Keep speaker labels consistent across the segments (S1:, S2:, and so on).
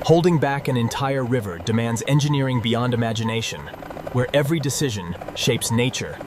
S1: Holding back an entire river demands engineering beyond imagination, where every decision shapes nature.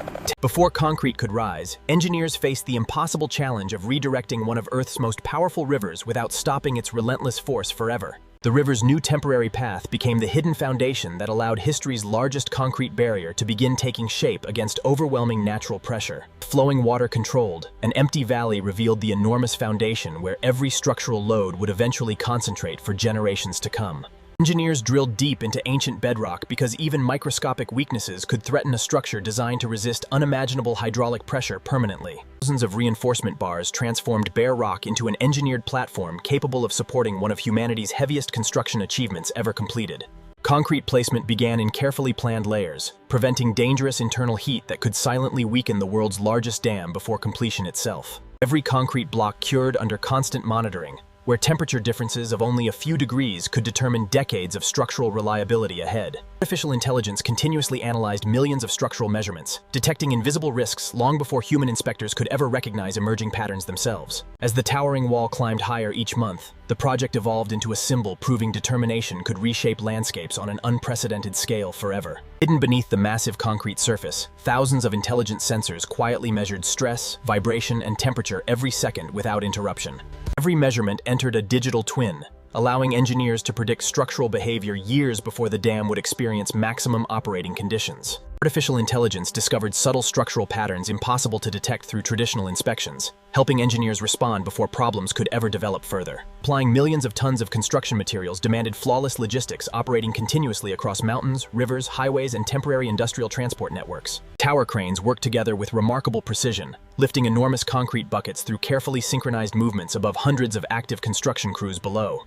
S1: Before concrete could rise, engineers faced the impossible challenge of redirecting one of Earth's most powerful rivers without stopping its relentless force forever. The river's new temporary path became the hidden foundation that allowed history's largest concrete barrier to begin taking shape against overwhelming natural pressure. Flowing water controlled, an empty valley revealed the enormous foundation where every structural load would eventually concentrate for generations to come. Engineers drilled deep into ancient bedrock because even microscopic weaknesses could threaten a structure designed to resist unimaginable hydraulic pressure permanently. Thousands of reinforcement bars transformed bare rock into an engineered platform capable of supporting one of humanity's heaviest construction achievements ever completed. Concrete placement began in carefully planned layers, preventing dangerous internal heat that could silently weaken the world's largest dam before completion itself. Every concrete block cured under constant monitoring, where temperature differences of only a few degrees could determine decades of structural reliability ahead. Artificial intelligence continuously analyzed millions of structural measurements, detecting invisible risks long before human inspectors could ever recognize emerging patterns themselves. As the towering wall climbed higher each month, the project evolved into a symbol proving determination could reshape landscapes on an unprecedented scale forever. Hidden beneath the massive concrete surface, thousands of intelligent sensors quietly measured stress, vibration, and temperature every second without interruption. Every measurement entered a digital twin, allowing engineers to predict structural behavior years before the dam would experience maximum operating conditions. Artificial intelligence discovered subtle structural patterns impossible to detect through traditional inspections, helping engineers respond before problems could ever develop further. Applying millions of tons of construction materials demanded flawless logistics operating continuously across mountains, rivers, highways, and temporary industrial transport networks. Tower cranes worked together with remarkable precision, lifting enormous concrete buckets through carefully synchronized movements above hundreds of active construction crews below.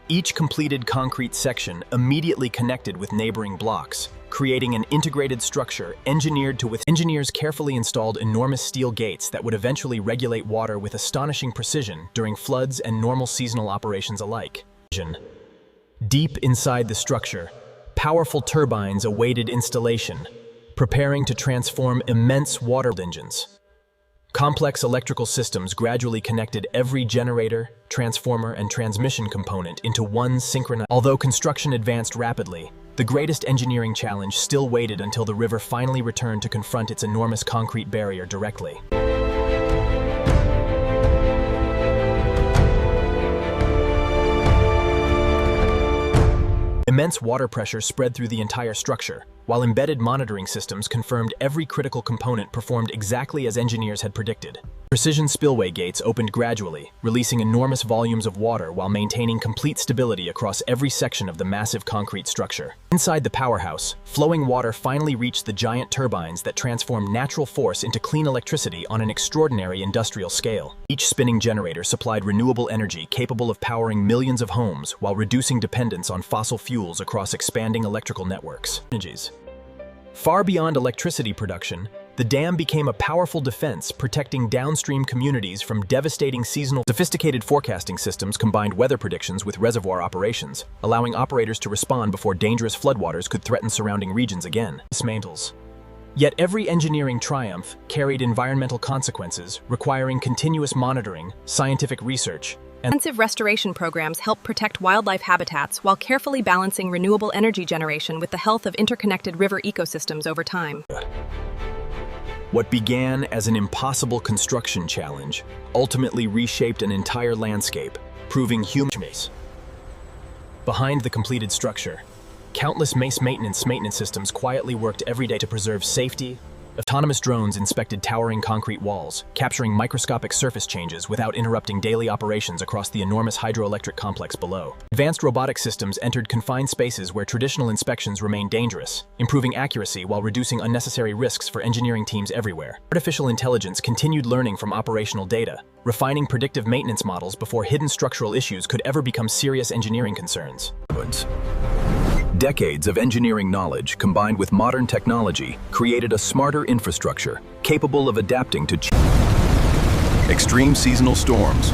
S1: Each completed concrete section immediately connected with neighboring blocks, creating an integrated structure engineered to withstand. Engineers carefully installed enormous steel gates that would eventually regulate water with astonishing precision during floods and normal seasonal operations alike. Deep inside the structure, powerful turbines awaited installation, preparing to transform immense water engines. Complex electrical systems gradually connected every generator, transformer, and transmission component into one synchronized. Although construction advanced rapidly, the greatest engineering challenge still waited until the river finally returned to confront its enormous concrete barrier directly. Immense water pressure spread through the entire structure, while embedded monitoring systems confirmed every critical component performed exactly as engineers had predicted. Precision spillway gates opened gradually, releasing enormous volumes of water while maintaining complete stability across every section of the massive concrete structure. Inside the powerhouse, flowing water finally reached the giant turbines that transformed natural force into clean electricity on an extraordinary industrial scale. Each spinning generator supplied renewable energy capable of powering millions of homes while reducing dependence on fossil fuels across expanding electrical networks. Far beyond electricity production, the dam became a powerful defense protecting downstream communities from devastating seasonal. Sophisticated forecasting systems combined weather predictions with reservoir operations, allowing operators to respond before dangerous floodwaters could threaten surrounding regions again. Dismantles. Yet every engineering triumph carried environmental consequences, requiring continuous monitoring, scientific research, and
S2: intensive restoration programs help protect wildlife habitats while carefully balancing renewable energy generation with the health of interconnected river ecosystems over time.
S1: What began as an impossible construction challenge ultimately reshaped an entire landscape, proving human. Behind the completed structure, countless maintenance systems quietly worked every day to preserve safety. Autonomous drones inspected towering concrete walls, capturing microscopic surface changes without interrupting daily operations across the enormous hydroelectric complex below. Advanced robotic systems entered confined spaces where traditional inspections remained dangerous, improving accuracy while reducing unnecessary risks for engineering teams everywhere. Artificial intelligence continued learning from operational data, refining predictive maintenance models before hidden structural issues could ever become serious engineering concerns.
S3: Decades of engineering knowledge combined with modern technology created a smarter infrastructure capable of adapting to extreme seasonal storms.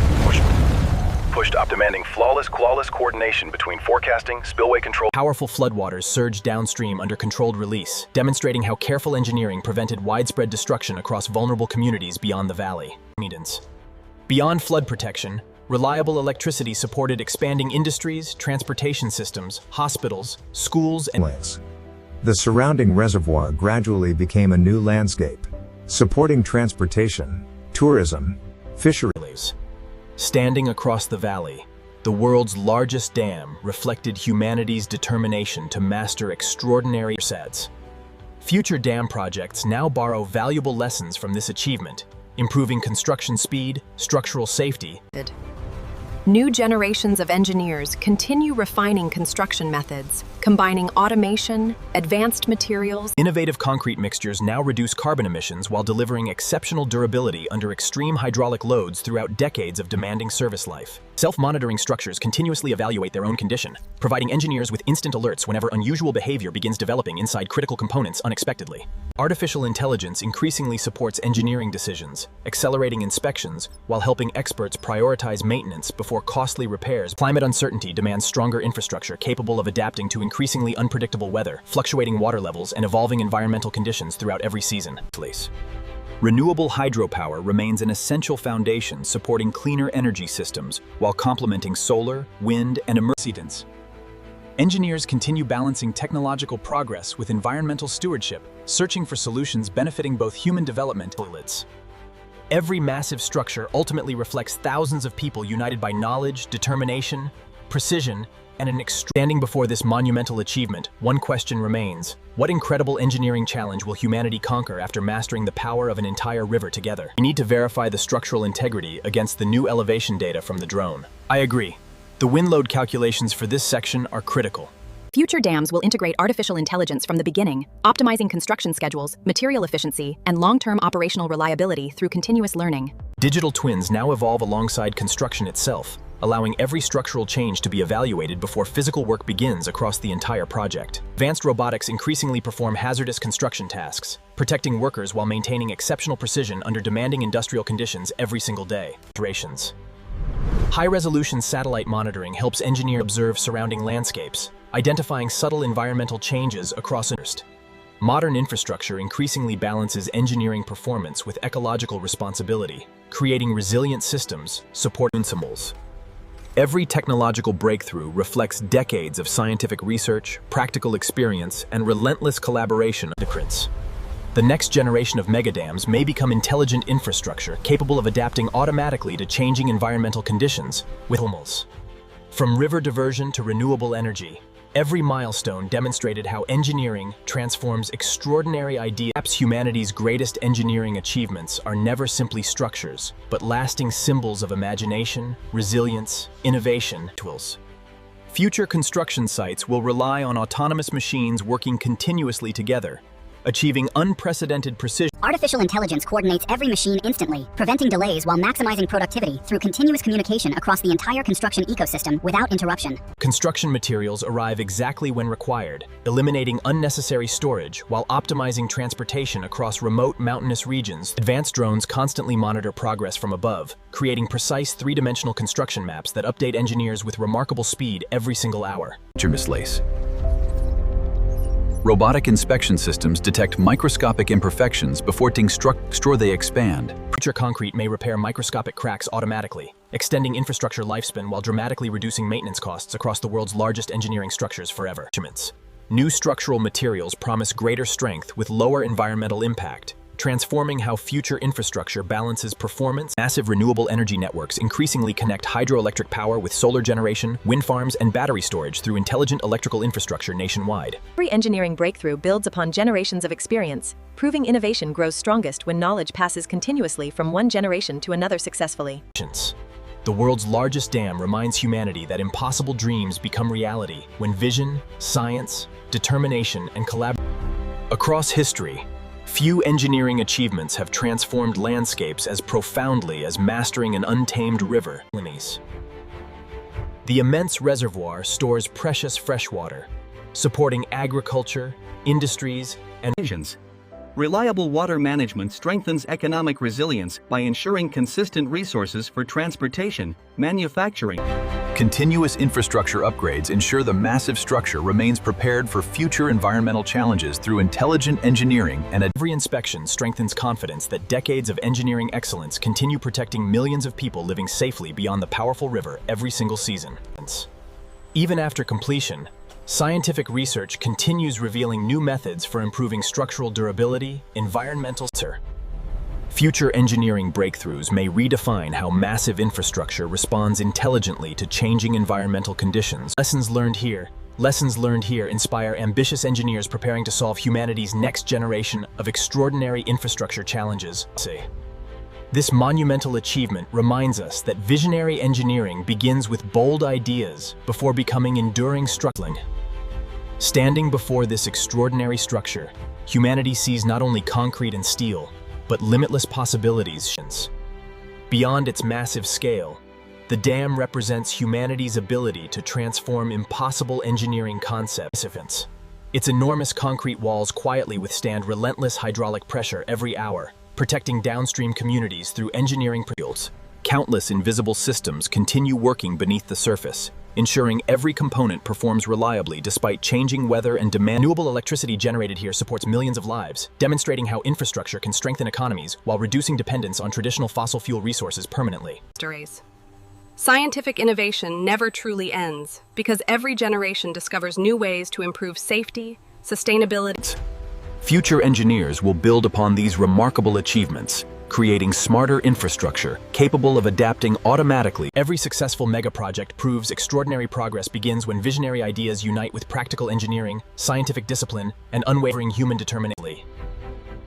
S3: Pushed up demanding flawless coordination between forecasting, spillway control.
S1: Powerful floodwaters surged downstream under controlled release, demonstrating how careful engineering prevented widespread destruction across vulnerable communities beyond the valley. Beyond flood protection, Reliable electricity supported expanding industries, transportation systems, hospitals, schools, and
S4: the surrounding reservoir gradually became a new landscape, supporting transportation, tourism, fisheries.
S1: Standing across the valley, the world's largest dam reflected humanity's determination to master extraordinary sets. Future dam projects now borrow valuable lessons from this achievement, improving construction speed, structural safety.
S2: New generations of engineers continue refining construction methods, combining automation, advanced materials.
S1: Innovative concrete mixtures now reduce carbon emissions while delivering exceptional durability under extreme hydraulic loads throughout decades of demanding service life. Self-monitoring structures continuously evaluate their own condition, providing engineers with instant alerts whenever unusual behavior begins developing inside critical components unexpectedly. Artificial intelligence increasingly supports engineering decisions, accelerating inspections while helping experts prioritize maintenance before costly repairs. Climate uncertainty demands stronger infrastructure capable of adapting to increasingly unpredictable weather, fluctuating water levels, and evolving environmental conditions throughout every season. Renewable hydropower remains an essential foundation supporting cleaner energy systems while complementing solar, wind, and emergence. Engineers continue balancing technological progress with environmental stewardship, searching for solutions benefiting both human development and toilets. Every massive structure ultimately reflects thousands of people united by knowledge, determination, precision, and standing before this monumental achievement, one question remains: what incredible engineering challenge will humanity conquer after mastering the power of an entire river together? We need to verify the structural integrity against the new elevation data from the drone. I agree. The wind load calculations for this section are critical.
S2: Future dams will integrate artificial intelligence from the beginning, optimizing construction schedules, material efficiency, and long-term operational reliability through continuous learning.
S1: Digital twins now evolve alongside construction itself, allowing every structural change to be evaluated before physical work begins across the entire project. Advanced robotics increasingly perform hazardous construction tasks, protecting workers while maintaining exceptional precision under demanding industrial conditions every single day. High-resolution satellite monitoring helps engineers observe surrounding landscapes, identifying subtle environmental changes across an earth. Modern infrastructure increasingly balances engineering performance with ecological responsibility, creating resilient systems, supporting symbols. Every technological breakthrough reflects decades of scientific research, practical experience, and relentless collaboration. The next generation of megadams may become intelligent infrastructure capable of adapting automatically to changing environmental conditions with From river diversion to renewable energy, every milestone demonstrated how engineering transforms extraordinary ideas. Perhaps humanity's greatest engineering achievements are never simply structures, but lasting symbols of imagination, resilience, innovation. Future construction sites will rely on autonomous machines working continuously together, achieving unprecedented precision.
S5: Artificial intelligence coordinates every machine instantly, preventing delays while maximizing productivity through continuous communication across the entire construction ecosystem without interruption.
S1: Construction materials arrive exactly when required, eliminating unnecessary storage while optimizing transportation across remote mountainous regions. Advanced drones constantly monitor progress from above, creating precise three-dimensional construction maps that update engineers with remarkable speed every single hour.
S3: Robotic inspection systems detect microscopic imperfections before they expand.
S1: Future concrete may repair microscopic cracks automatically, extending infrastructure lifespan while dramatically reducing maintenance costs across the world's largest engineering structures forever. New structural materials promise greater strength with lower environmental impact, transforming how future infrastructure balances performance. Massive renewable energy networks increasingly connect hydroelectric power with solar generation, wind farms, and battery storage through intelligent electrical infrastructure nationwide.
S6: Every engineering breakthrough builds upon generations of experience, proving innovation grows strongest when knowledge passes continuously from one generation to another successfully.
S1: The world's largest dam reminds humanity that impossible dreams become reality when vision, science, determination, and collaboration. Across history, few engineering achievements have transformed landscapes as profoundly as mastering an untamed river. The immense reservoir stores precious freshwater, supporting agriculture, industries, and
S7: visions. Reliable water management strengthens economic resilience by ensuring consistent resources for transportation, manufacturing,
S3: Continuous infrastructure upgrades ensure the massive structure remains prepared for future environmental challenges through intelligent engineering and
S1: Every inspection strengthens confidence that decades of engineering excellence continue protecting millions of people living safely beyond the powerful river every single season. Even after completion, scientific research continues revealing new methods for improving structural durability, environmental. Future engineering breakthroughs may redefine how massive infrastructure responds intelligently to changing environmental conditions. Lessons learned here inspire ambitious engineers preparing to solve humanity's next generation of extraordinary infrastructure challenges. This monumental achievement reminds us that visionary engineering begins with bold ideas before becoming enduring struggling. Standing before this extraordinary structure, humanity sees not only concrete and steel, but limitless possibilities. Beyond its massive scale, the dam represents humanity's ability to transform impossible engineering concepts. Its enormous concrete walls quietly withstand relentless hydraulic pressure every hour, protecting downstream communities through engineering principles. Countless invisible systems continue working beneath the surface, ensuring every component performs reliably despite changing weather and demand. Renewable electricity generated here supports millions of lives, demonstrating how infrastructure can strengthen economies while reducing dependence on traditional fossil fuel resources permanently.
S8: Scientific innovation never truly ends because every generation discovers new ways to improve safety, sustainability.
S3: Future engineers will build upon these remarkable achievements, creating smarter infrastructure capable of adapting automatically.
S1: Every successful mega-project proves extraordinary progress begins when visionary ideas unite with practical engineering, scientific discipline, and unwavering human determination.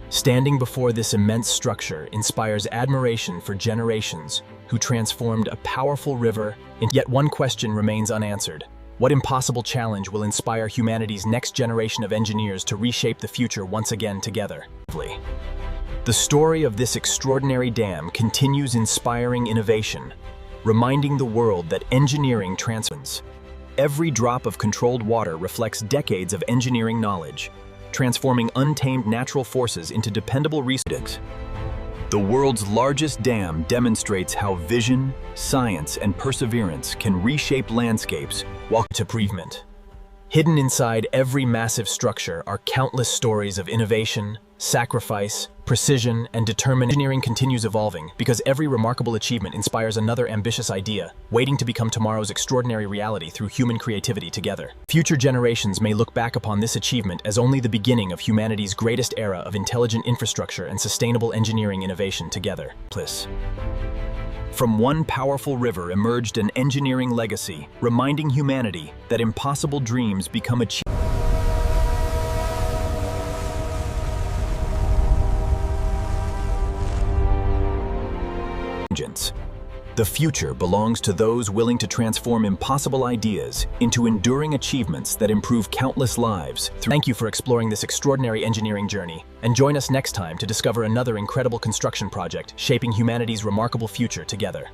S1: Standing before this immense structure inspires admiration for generations who transformed a powerful river into. Yet one question remains unanswered. What impossible challenge will inspire humanity's next generation of engineers to reshape the future once again together? The story of this extraordinary dam continues inspiring innovation, reminding the world that engineering transcends. Every drop of controlled water reflects decades of engineering knowledge, transforming untamed natural forces into dependable resources. The world's largest dam demonstrates how vision, science, and perseverance can reshape landscapes while to improvement. Hidden inside every massive structure are countless stories of innovation, sacrifice, precision, and determination. Engineering continues evolving because every remarkable achievement inspires another ambitious idea, waiting to become tomorrow's extraordinary reality through human creativity together. Future generations may look back upon this achievement as only the beginning of humanity's greatest era of intelligent infrastructure and sustainable engineering innovation together. From one powerful river emerged an engineering legacy, reminding humanity that impossible dreams become achieved. The future belongs to those willing to transform impossible ideas into enduring achievements that improve countless lives. Thank you for exploring this extraordinary engineering journey, and join us next time to discover another incredible construction project shaping humanity's remarkable future together.